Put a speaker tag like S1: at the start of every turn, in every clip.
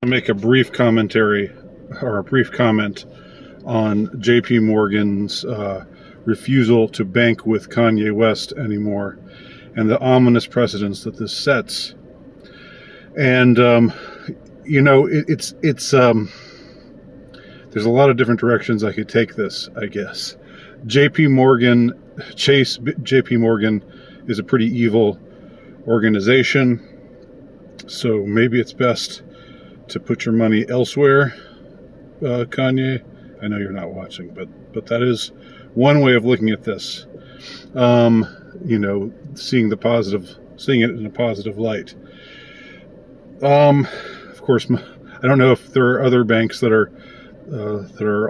S1: Make a brief commentary or a brief comment on JP Morgan's refusal to bank with Kanye West anymore and the ominous precedents that this sets. And there's a lot of different directions I could take this, I guess. JP Morgan is a pretty evil organization, so maybe it's best to put your money elsewhere, Kanye. I know you're not watching, but that is one way of looking at this. Seeing it in a positive light. Of course, I don't know if there are other banks that are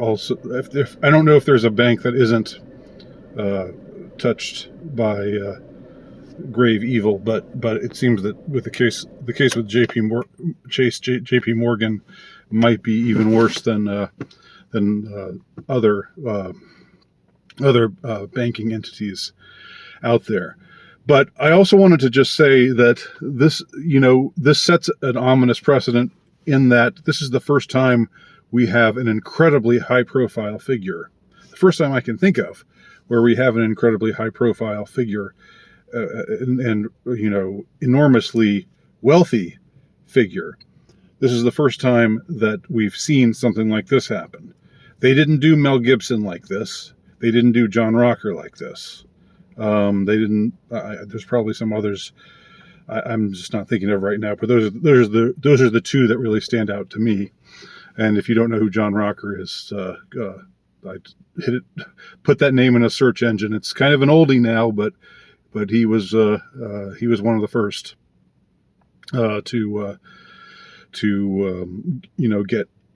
S1: also. I don't know if there's a bank that isn't touched by grave evil, but it seems that with the case with JP Morgan might be even worse than other banking entities out there. But I also wanted to just say that this sets an ominous precedent in that this is the first time we have an incredibly high-profile figure, the first time I can think of where we have an incredibly high-profile figure. And enormously wealthy figure. This is the first time that we've seen something like this happen. They didn't do Mel Gibson like this. They didn't do John Rocker like this. They didn't. There's probably some others I'm just not thinking of right now. But those are the two that really stand out to me. And if you don't know who John Rocker is, I put that name in a search engine. It's kind of an oldie now, but he was one of the first to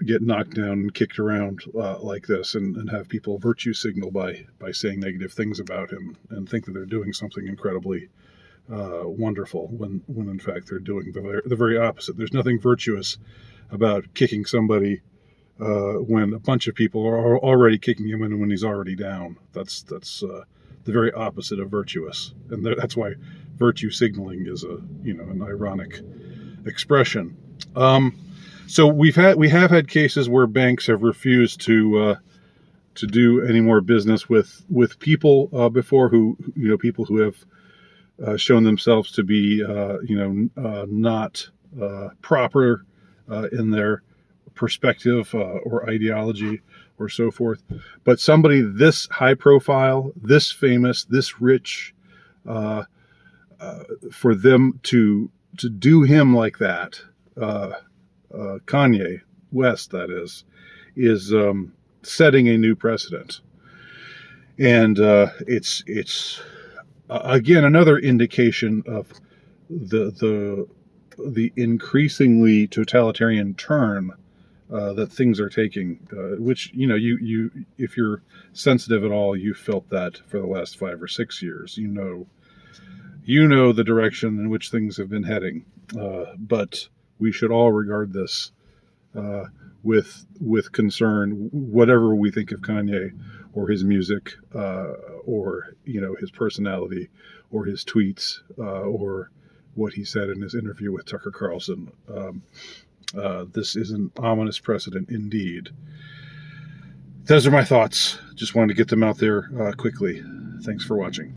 S1: get knocked down and kicked around like this, and have people virtue signal by saying negative things about him and think that they're doing something incredibly wonderful when in fact they're doing the very opposite. There's nothing virtuous about kicking somebody when a bunch of people are already kicking him and when he's already down. That's the very opposite of virtuous, and that's why virtue signaling is an ironic expression. So we have had cases where banks have refused to do any more business with people before people who have shown themselves to be not proper in their perspective or ideology or so forth. But somebody this high profile, this famous, this rich, for them to do him like that, Kanye West, that is setting a new precedent. And it's again another indication of the increasingly totalitarian turn that things are taking, which you if you're sensitive at all, you felt that for the last 5 or 6 years. You know the direction in which things have been heading, but we should all regard this with concern, whatever we think of Kanye or his music, or his personality, or his tweets, or what he said in his interview with Tucker Carlson. This is an ominous precedent indeed. Those are my thoughts. Just wanted to get them out there quickly. Thanks for watching.